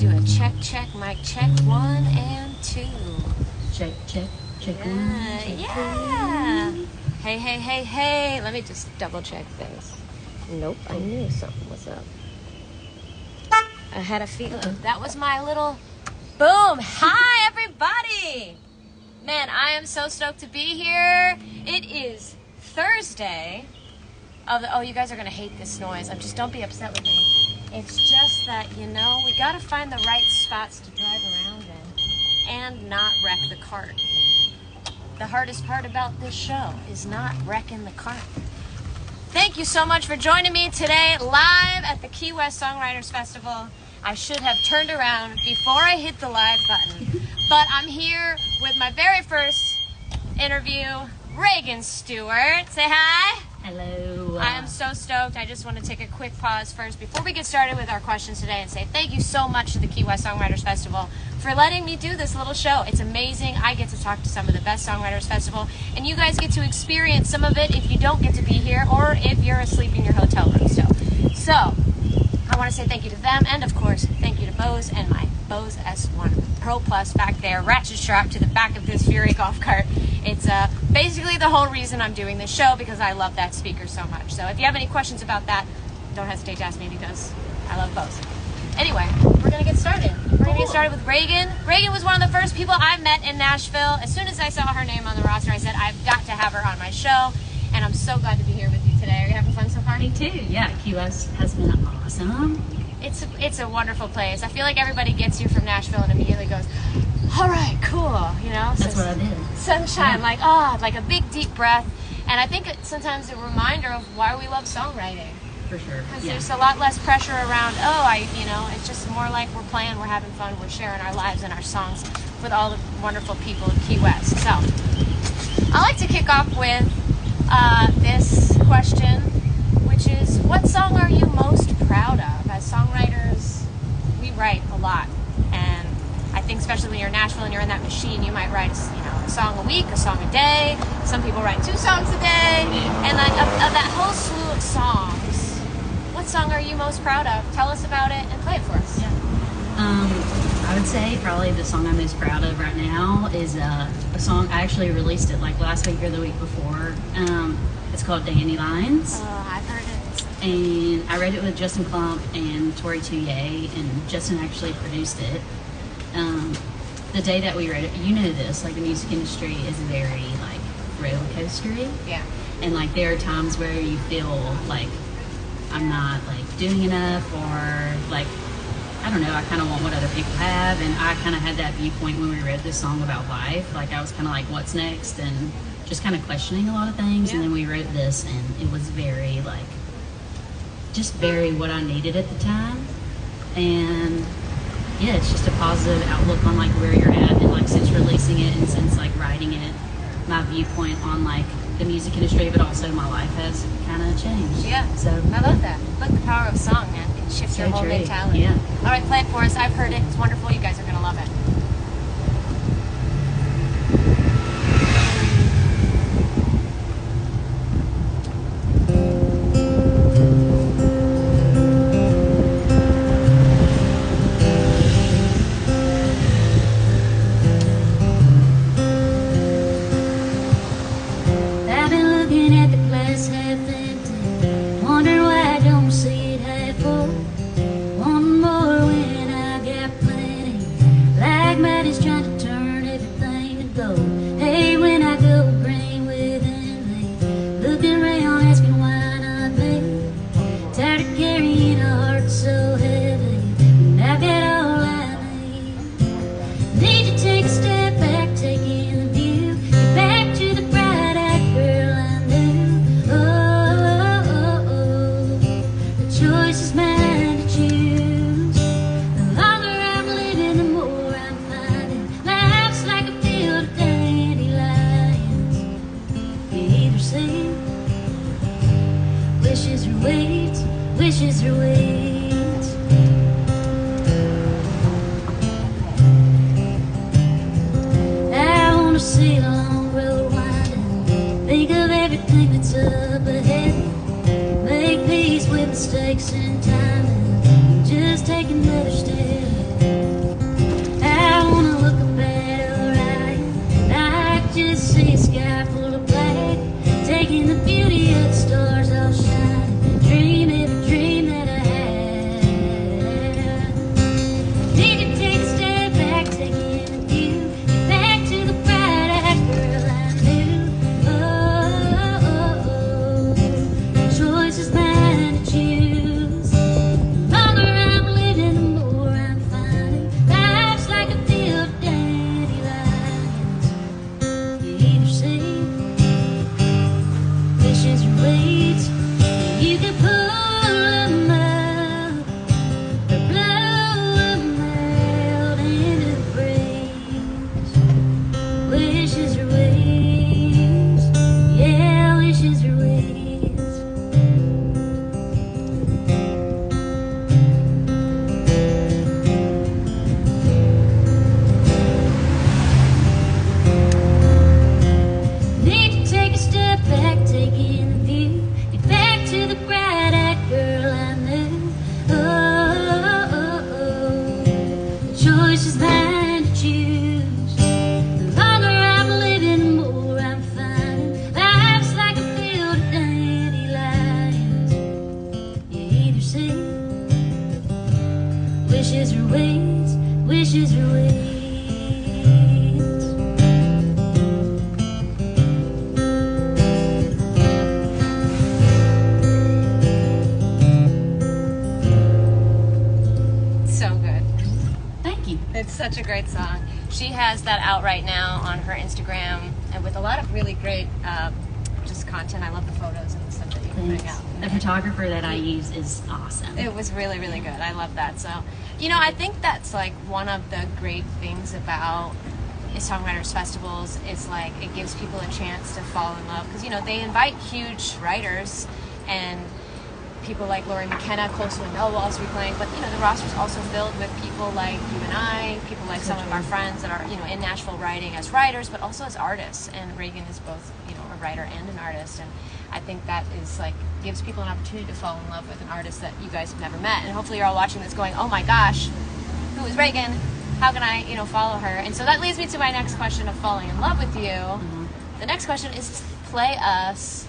do a check, mic check, 1 and 2. Check, check, check, Yeah, 1, check, yeah. 2. Hey. Let me just double check things. Nope, I knew something was up. I had a feeling. That was my little boom. Hi, everybody. Man, I am so stoked to be here. It is Thursday. Oh, you guys are going to hate this noise. Don't be upset with me. It's just that, we got to find the right spots to drive around in and not wreck the cart. The hardest part about this show is not wrecking the cart. Thank you so much for joining me today live at the Key West Songwriters Festival. I should have turned around before I hit the live button, but I'm here with my very first interview, Regan Stewart. Say hi. Hello. I am so stoked. I just want to take a quick pause first before we get started with our questions today and say thank you so much to the Key West Songwriters Festival for letting me do this little show. It's amazing. I get to talk to some of the best Songwriters Festival, and you guys get to experience some of it if you don't get to be here or if you're asleep in your hotel room still. So, I want to say thank you to them, and of course, thank you to BOSE and my BOSE S1 Pro Plus back there, ratchet strap to the back of this Fury golf cart. It's basically the whole reason I'm doing this show, because I love that speaker so much. So if you have any questions about that, don't hesitate to ask me, because I love BOSE. Anyway, we're going to get started. We're going to get started with Regan. Regan was one of the first people I met in Nashville. As soon as I saw her name on the roster, I said, I've got to have her on my show. And I'm so glad to be here with you today. Are you having fun so far? Me too. Yeah, Key West has been awesome. It's a wonderful place. I feel like everybody gets here from Nashville and immediately goes, all right, cool, That's what I did. Sunshine, like a big deep breath. And I think it's sometimes a reminder of why we love songwriting. For sure. Because there's a lot less pressure around, it's just more like we're playing, we're having fun, we're sharing our lives and our songs with all the wonderful people of Key West. So, I like to kick off with this question, which is, what song are you most proud of? As songwriters, we write a lot, and I think especially when you're in Nashville and you're in that machine, you might write a song a week, a song a day. Some people write 2 songs a day, and like of that whole slew of songs, what song are you most proud of? Tell us about it and play it for us. Yeah. I would say probably the song I'm most proud of right now is a song. I actually released it like last week or the week before. It's called Dandelions. Oh, I've heard it. And I wrote it with Justin Klump and Tori Touye, and Justin actually produced it. The day that we wrote it, this, like the music industry is very like roller coastery. Yeah. And like there are times where you feel like I'm not like doing enough, or like, I don't know, I kind of want what other people have. And I kind of had that viewpoint when we wrote this song about life. Like I was kind of like, what's next? And just kind of questioning a lot of things. Yeah. And then we wrote this, and it was very like, just very what I needed at the time. And yeah, it's just a positive outlook on like where you're at, and like since releasing it and since like writing it, my viewpoint on like the music industry, but also my life has kind of changed. Yeah, so I love that. Look, the power of song, man. It can shift your whole mentality. Yeah. All right, play it for us. I've heard it. It's wonderful. You guys are going to love it. Wishes are wait. I wanna see the long road winding, think of everything that's up ahead, make peace with mistakes and time, and just take another step. wishes her ways, wishes her ways. So good. Thank you. It's such a great song. She has that out right now on her Instagram, and with a lot of really great just content. I love the photos and the stuff that you can bring out. The photographer that I use is awesome. It was really, really good. I love that. So, you know, I think that's like one of the great things about songwriters festivals is like it gives people a chance to fall in love, because, you know, they invite huge writers and people like Laurie McKenna, Close to a Know will also be playing, but, you know, the roster's also filled with people like you and I, people like some of our friends that are, you know, in Nashville writing as writers, but also as artists. And Regan is both, you know, a writer and an artist. And I think that is like, gives people an opportunity to fall in love with an artist that you guys have never met. And hopefully you're all watching this going, oh my gosh, who is Regan? How can I, you know, follow her? And so that leads me to my next question of falling in love with you. Mm-hmm. The next question is play us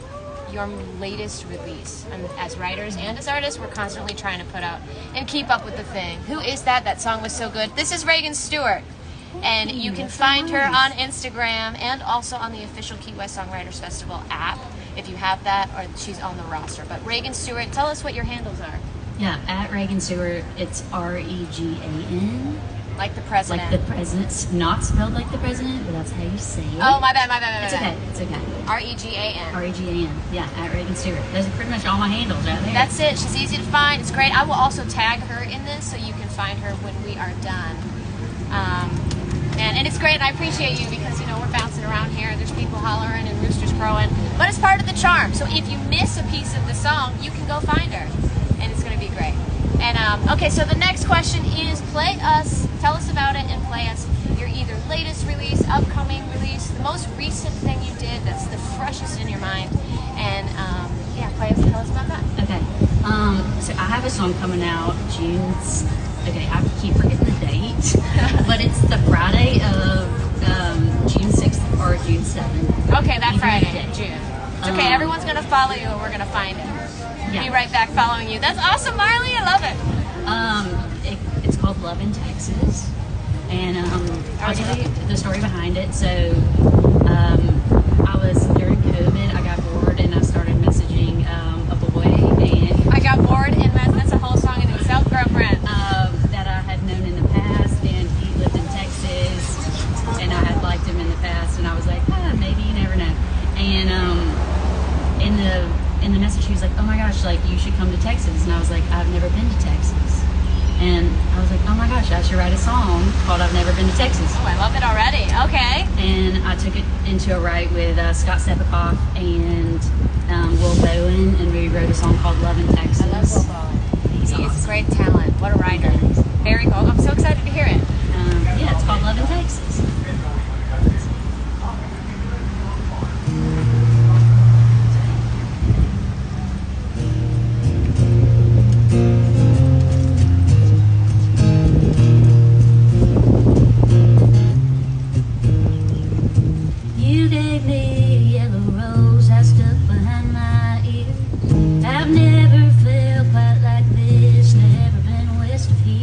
your latest release. And as writers and as artists, we're constantly trying to put out and keep up with the thing. Who is that? That song was so good. This is Regan Stewart. And you can find her on Instagram and also on the official Key West Songwriters Festival app if you have that, or she's on the roster. But Regan Stewart, tell us what your handles are. Yeah, at Regan Stewart, it's Regan. Like the president. Like the president's not spelled like the president, but that's how you say it. Oh, my bad. It's okay. It's okay. Regan. Regan. Yeah, at Regan Stewart. Those are pretty much all my handles right there. That's it. She's easy to find. It's great. I will also tag her in this so you can find her when we are done. And it's great. I appreciate you because, you know, we're bouncing around here. There's people hollering and roosters crowing. But it's part of the charm. So if you miss a piece of the song, you can go find her. And it's going to be great. And, okay, so the next question is tell us about it and play us your either latest release, upcoming release, the most recent thing you did that's the freshest in your mind. And, yeah, tell us about that. Okay. So I have a song coming out okay, I keep forgetting the date, but it's the Friday of June 6th or June 7th. Okay, that Friday in June. It's okay, everyone's going to follow you and we're going to find it. Yeah. Be right back following you. That's awesome, Marley. I love it. It's called Love in Texas. And I'll tell you the story behind it. So I was, during COVID, I got bored and I started messaging a boy. And I got bored and that's a whole song in itself, girlfriend. That I had known in the past, and he lived in Texas, and I had liked him in the past, and I was like, maybe, you never know. And in the message, he was like, oh my gosh, like, you should come to Texas. And I was like, I've never been to Texas. And I was like, oh my gosh, I should write a song called I've Never Been to Texas. Oh, I love it already. Okay. And I took it into a write with Scott Sepikoff and Will Bowen, and we wrote a song called Love in Texas. I love Will Bowen. He's awesome. Great talent. What a writer. Very cool. I'm so excited to hear it. Yeah, it's called Love in Texas. You gave me a yellow rose I stuck behind my ear. I've never felt quite like this, never been west of here.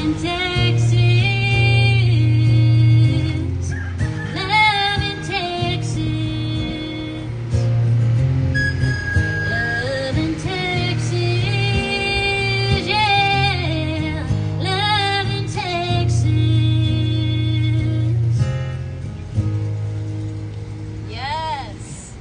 in Texas. Love in Texas. Love in Texas. Yeah. Love in Texas. Yes.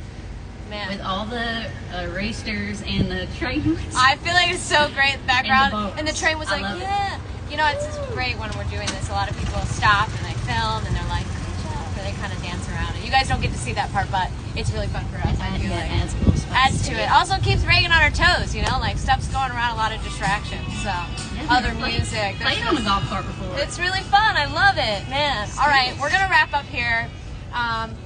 Man. With all the racers and the trains. I feel like it's so great in the background. boats. And the train was I like, love it. yeah. You know, it's just great when we're doing this. A lot of people stop and they film and they're like, good job. Or they kind of dance around it. You guys don't get to see that part, but it's really fun for us. I feel like adds a little spice adds to it. Also keeps Regan on her toes, you know, like stuff's going around, a lot of distractions. So other music. Played on a golf cart before. It's really fun. I love it, man. All right, we're gonna wrap up here.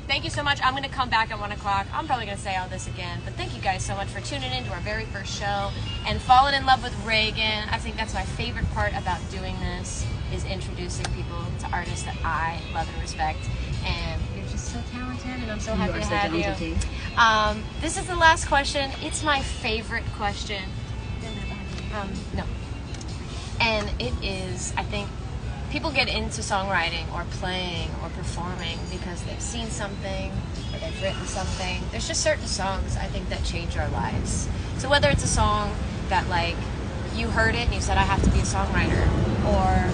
Thank you so much. I'm gonna come back at 1 o'clock. I'm probably gonna say all this again, but thank you guys so much for tuning in to our very first show and falling in love with Regan. I think that's my favorite part about doing this is introducing people to artists that I love and respect. And you're just so talented, and I'm so happy to have you. This is the last question. It's my favorite question. No. And it is, I think, people get into songwriting or playing or performing because they've seen something or they've written something. There's just certain songs, I think, that change our lives. So whether it's a song that, like, you heard it and you said, I have to be a songwriter, or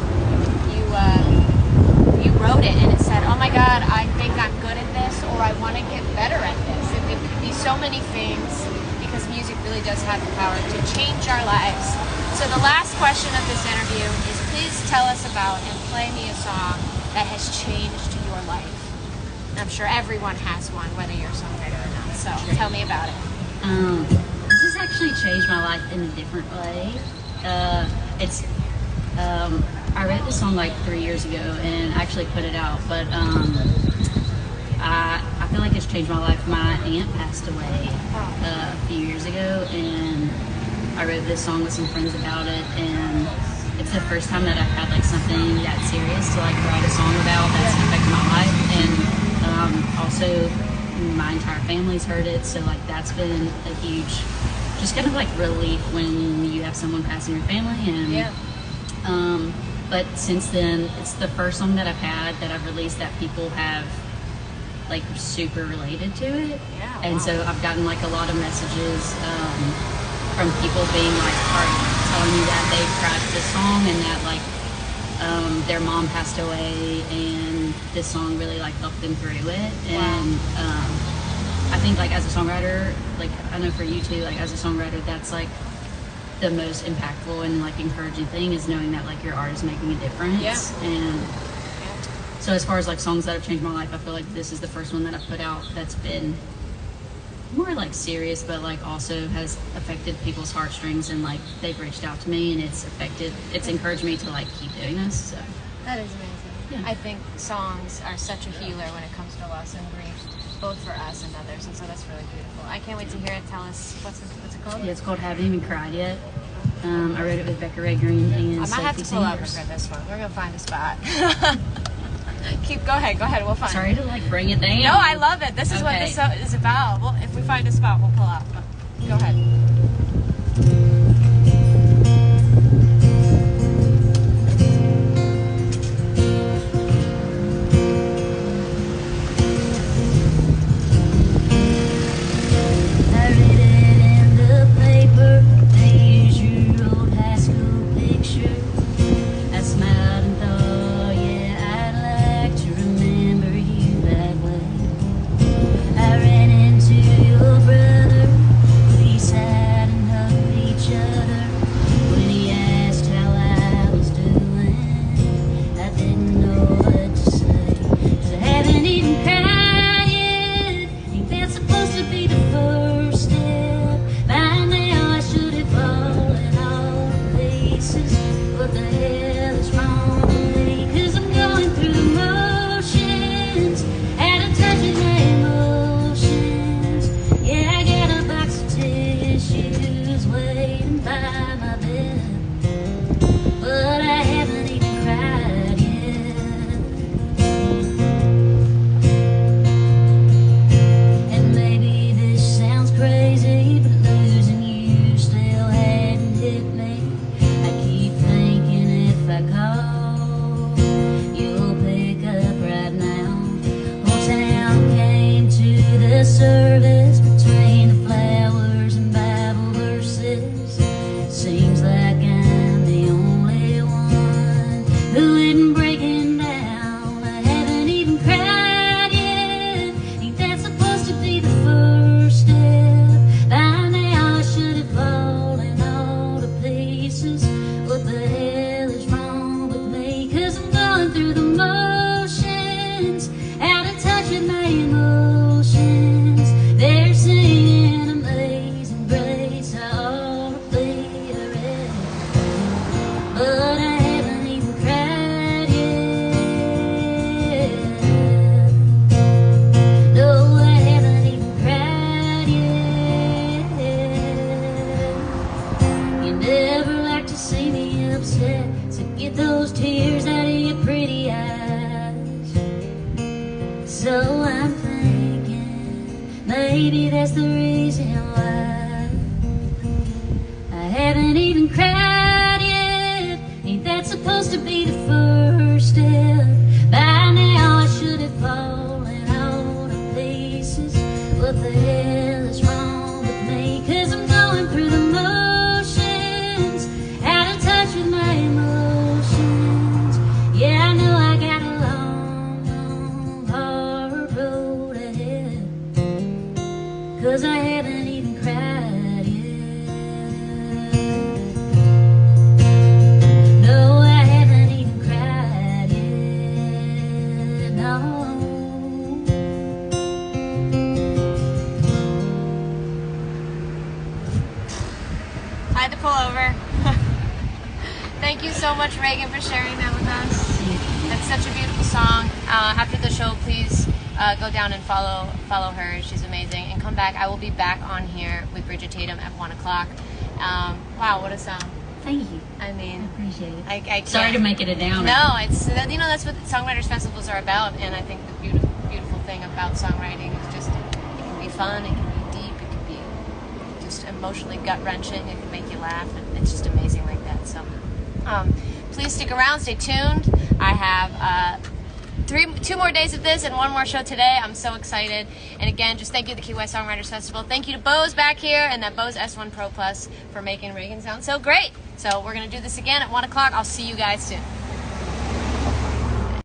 you wrote it and it said, oh my God, I think I'm good at this, or I want to get better at this. It could be so many things because music really does have the power to change our lives. So the last question of this interview is, please tell us about and play me a song that has changed your life. And I'm sure everyone has one, whether you're a songwriter or not. So tell me about it. This has actually changed my life in a different way. I wrote this song like 3 years ago and actually put it out, but I feel like it's changed my life. My aunt passed away a few years ago, and I wrote this song with some friends about it, and it's the first time that I've had like something that serious to like write a song about that's affected my life, and also my entire family's heard it, so like that's been a huge, just kind of like relief when you have someone pass in your family, and but since then it's the first song that I've had that I've released that people have like super related to it, and so I've gotten like a lot of messages from people being like telling me that they cried to this song and that like their mom passed away and this song really like helped them through it. And I think like as a songwriter, like I know for you too, like as a songwriter, that's like the most impactful and like encouraging thing is knowing that like your art is making a difference. And so as far as like songs that have changed my life, I feel like this is the first one that I've put out that's been more like serious, but like also has affected people's heartstrings, and like they've reached out to me and it's encouraged me to like keep doing this. So That is amazing. I think songs are such a healer when it comes to loss and grief, both for us and others, and so that's really beautiful. I can't wait to hear it. Tell us, what's it called? yeah, it's called Haven't Even Cried Yet. I wrote it with Regan and I might have to pull over for this one. We're gonna find a spot. Go ahead. We'll find. Sorry to like bring it down. No, I love it. This is what this is about. Well, if we find a spot, we'll pull out. But go ahead. I read it in the paper. They use your old high school picture. I smiled and thought, yeah, I'd like to remember you that way. I ran into your brother, we sat and breaking down. I haven't even cried yet. Ain't that supposed to be the first step? By now I should have fallen all to pieces. What the hell is wrong with me? 'Cause I'm going through the motions, out of touch with my emotions. They're singing Amazing Grace, I ought to play the rest, but I haven't even cried yet. No, I haven't even cried yet. You never like to see me upset, so get those tears out of your pretty eyes. So I'm thinking maybe that's the reason why I haven't even cried yet. Ain't that supposed to be the first step? By now I should have fallen all to pieces. What the hell is wrong with me? 'Cause I'm going through the motions, out of touch with my emotions. Yeah, I know I got a long, long, hard road ahead, 'cause I haven't even cried yet. No, I haven't even cried yet. No. I had to pull over. Thank you so much, Regan, for sharing that with us. That's such a beautiful song. After the show, please go down and follow her. She's amazing. And come back. I will be back on here with Bridget Tatum at 1 o'clock. Wow, what a song. Thank you. I I mean, appreciate it. I can't. Sorry to make it a downer. No, it's that's what songwriters festivals are about, and I think the beautiful thing about songwriting is just it can be fun, it can be deep, it can be just emotionally gut wrenching, it can make you laugh, and it's just amazing like that. So, please stick around, stay tuned. I have 2 more days of this and 1 more show today. I'm so excited. And again, just thank you to the Key West Songwriters Festival. Thank you to BOSE back here and that BOSE S1 Pro Plus for making Regan sound so great. So we're going to do this again at 1 o'clock. I'll see you guys soon.